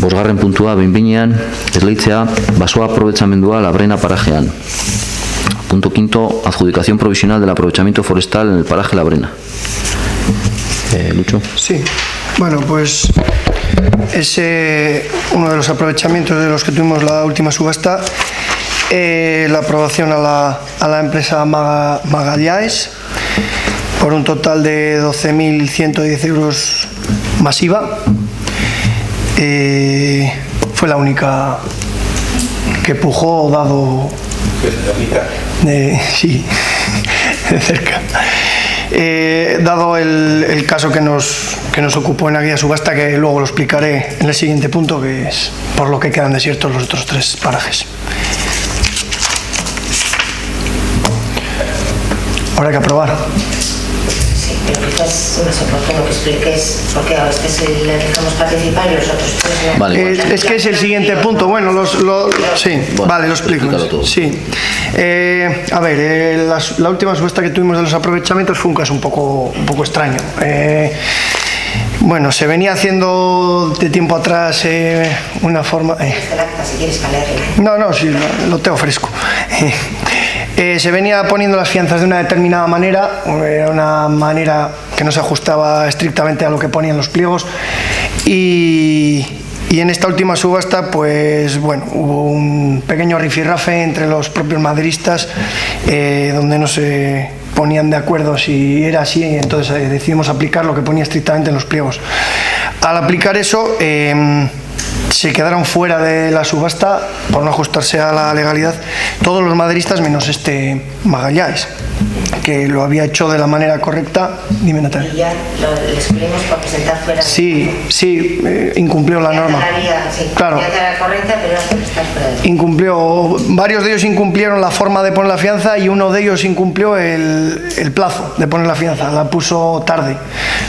Bosgarren puntua, behin-behinean, esleitzea, basoa aprobetxamendua Labrena parajean. Punto quinto, adjudicación provisional del aprovechamiento forestal en el paraje Labrena. Lucho. Sí, bueno, pues es uno de los aprovechamientos de los que tuvimos la última subasta, la aprobación a la empresa Magalhães por un total de 12.110 euros masiva. Fue la única que pujó, dado sí, de cerca. Dado el caso que nos ocupó en aquella subasta, que luego lo explicaré en el siguiente punto, que es por lo que quedan desiertos los otros 3 parajes. Ahora hay que aprobar. Sí, pero quizás no sé por qué no que expliques, porque a veces le dejamos participar y los otros 3 no. Vale, es que es el siguiente punto. Bueno, sí, bueno, vale, lo explico. Sí. A ver, la última subasta que tuvimos de los aprovechamientos fue un caso un poco extraño. Bueno, se venía haciendo de tiempo atrás una forma... El acta, si quieres leerla. No, sí, lo tengo fresco. Se venía poniendo las fianzas de una determinada manera, una manera que no se ajustaba estrictamente a lo que ponían los pliegos, y en esta última subasta, pues bueno, hubo un pequeño rifirrafe entre los propios maderistas, donde no se ponían de acuerdo si era así, y entonces decidimos aplicar lo que ponía estrictamente en los pliegos. Al aplicar eso, se quedaron fuera de la subasta por no ajustarse a la legalidad todos los maderistas menos este Magalhães, que lo había hecho de la manera correcta. Dime, Natalia. Y ya lo excluimos por presentar fuera. Sí, incumplió la norma. Sí, claro. Era correcta, pero está fuera de... Incumplió, varios de ellos incumplieron la forma de poner la fianza, y uno de ellos incumplió el plazo de poner la fianza, la puso tarde,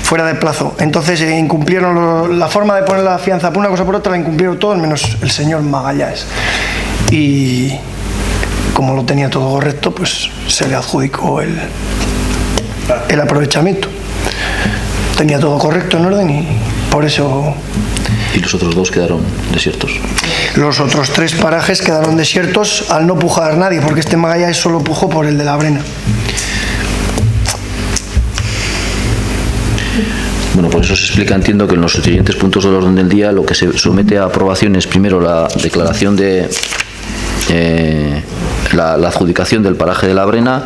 fuera de plazo. Entonces incumplieron la forma de poner la fianza por una cosa o por otra, la incumplieron todos menos el señor Magalhães. Y como lo tenía todo correcto, pues se le adjudicó el aprovechamiento. Tenía todo correcto, en orden, y por eso... ¿Y los otros 2 quedaron desiertos? Los otros 3 parajes quedaron desiertos al no pujar nadie, porque este Magalhães solo pujó por el de Labrena. Bueno, por eso se explica, entiendo, que en los siguientes puntos del orden del día lo que se somete a aprobación es primero la declaración de la adjudicación del paraje de Labrena,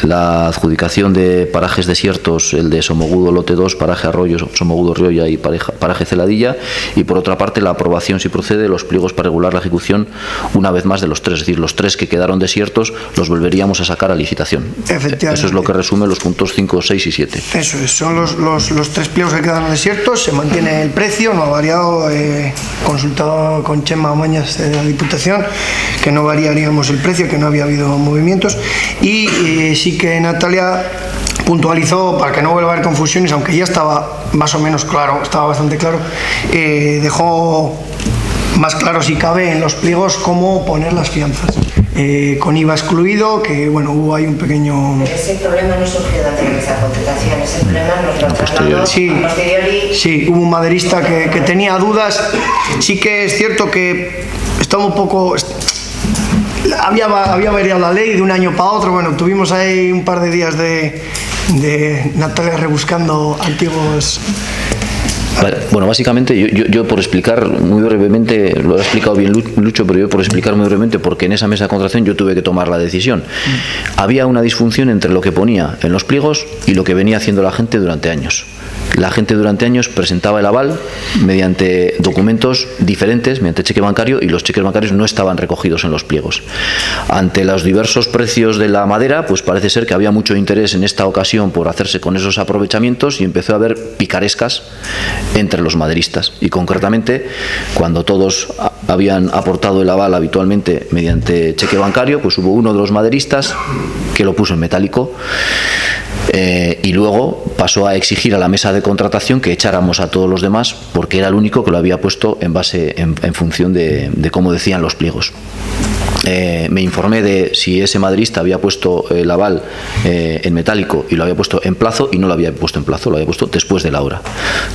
la adjudicación de parajes desiertos, el de Somogudo Lote 2, paraje Arroyo, Somogudo Riolla y paraje Celadilla, y por otra parte la aprobación, si procede, de los pliegos para regular la ejecución una vez más de los 3, es decir, los 3 que quedaron desiertos los volveríamos a sacar a licitación. Efectivamente. Eso es lo que resume los puntos 5, 6 y 7. Eso es, son los 3 pliegos que quedaron desiertos, se mantiene el precio, no ha variado, consultado con Chema Mañas de la Diputación, que no variaríamos el precio, que no había habido movimientos, y sí que Natalia puntualizó, para que no vuelva a haber confusiones, aunque ya estaba más o menos claro, estaba bastante claro, dejó más claro, si cabe, en los pliegos cómo poner las fianzas, con IVA excluido, que bueno, hubo ahí un pequeño... Pero ese problema no surgió de esa contratación, ese problema nos lo trasladó a posteriori. Sí, hubo un maderista que tenía dudas. Sí que es cierto que estaba un poco... Había variado la ley de un año para otro. Bueno, tuvimos ahí un par de días de Natalia rebuscando antiguos... Vale, bueno, básicamente yo por explicar muy brevemente, lo ha explicado bien Lucho, pero yo por explicar muy brevemente, porque en esa mesa de contratación yo tuve que tomar la decisión. Había una disfunción entre lo que ponía en los pliegos y lo que venía haciendo la gente durante años. La gente durante años presentaba el aval mediante documentos diferentes, mediante cheque bancario, y los cheques bancarios no estaban recogidos en los pliegos. Ante los diversos precios de la madera, pues parece ser que había mucho interés en esta ocasión por hacerse con esos aprovechamientos, y empezó a haber picarescas entre los maderistas. Y concretamente, cuando todos habían aportado el aval habitualmente mediante cheque bancario, pues hubo uno de los maderistas que lo puso en metálico. Y luego pasó a exigir a la mesa de contratación que echáramos a todos los demás, porque era el único que lo había puesto en función de cómo decían los pliegos. Me informé de si ese maderista había puesto el aval en metálico y lo había puesto en plazo, y no lo había puesto en plazo, lo había puesto después de la hora,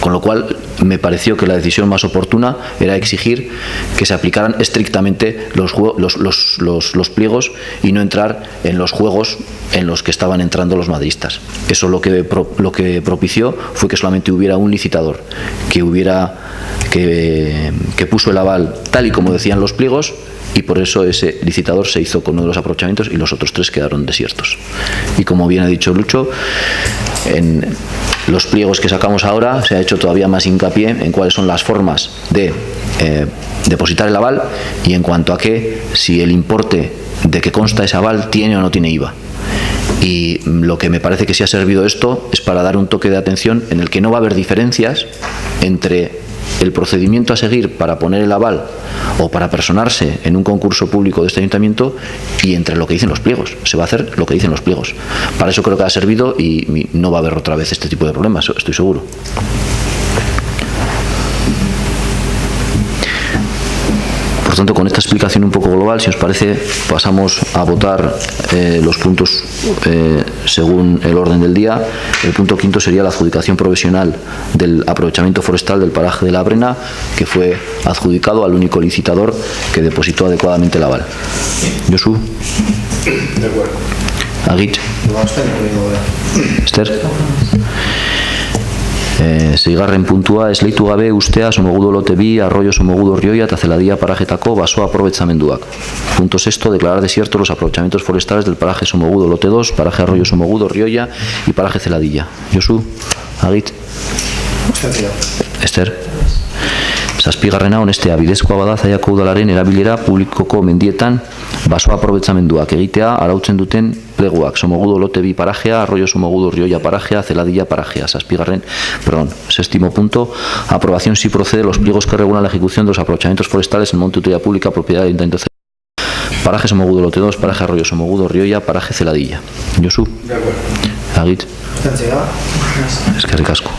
con lo cual me pareció que la decisión más oportuna era exigir que se aplicaran estrictamente los pliegos y no entrar en los juegos en los que estaban entrando los madridistas. Eso lo que propició fue que solamente hubiera un licitador que puso el aval tal y como decían los pliegos, y por eso ese licitador se hizo con uno de los aprovechamientos y los otros 3 quedaron desiertos. Y como bien ha dicho Lucho, en los pliegos que sacamos ahora se ha hecho todavía más hincapié en cuáles son las formas de depositar el aval y en cuanto a que si el importe de que consta ese aval tiene o no tiene IVA. Y lo que me parece que sí ha servido esto es para dar un toque de atención en el que no va a haber diferencias entre el procedimiento a seguir para poner el aval o para personarse en un concurso público de este ayuntamiento y entre lo que dicen los pliegos. Se va a hacer lo que dicen los pliegos. Para eso creo que ha servido y no va a haber otra vez este tipo de problemas, estoy seguro. Por tanto, con esta explicación un poco global, si os parece, pasamos a votar los puntos según el orden del día. El punto 5 sería la adjudicación provisional del aprovechamiento forestal del paraje de la Brena, que fue adjudicado al único licitador que depositó adecuadamente el aval. Josu. De acuerdo. Agit. Esther. Seigarren puntua, esleitu gabe ustea Somogudo lote bi, Arroyo Somogudo Rioia eta Zeladia parajetako baso aprobetxamenduak. Punto 6, declarar desiertos los aprovechamientos forestales del paraje Somogudo lote 2, paraje Arroyo Somogudo Rioia y paraje Zeladilla. Josu, Agit. Esther. Zazpigarrena, honestea, bidezkoa bada Zallako udalaren erabilera publikoko mendietan basoa aprobetxamenduak egitea arautzen duten pleguak. Somogudo lote bi parajea, Arroyo Somogudo Rioia parajea, Zeladilla parajea. Séptimo punto, aprobación si procede los pliegos que regulan la ejecución de los aprovechamientos forestales en monte de utilidad pública, propiedad del Ayuntamiento de Zeladilla. Paraje Somogudo lote 2, paraje Arroyo Somogudo Rioia, paraje Zeladilla. Josu. De acuerdo. Agit. Eskerrik asko.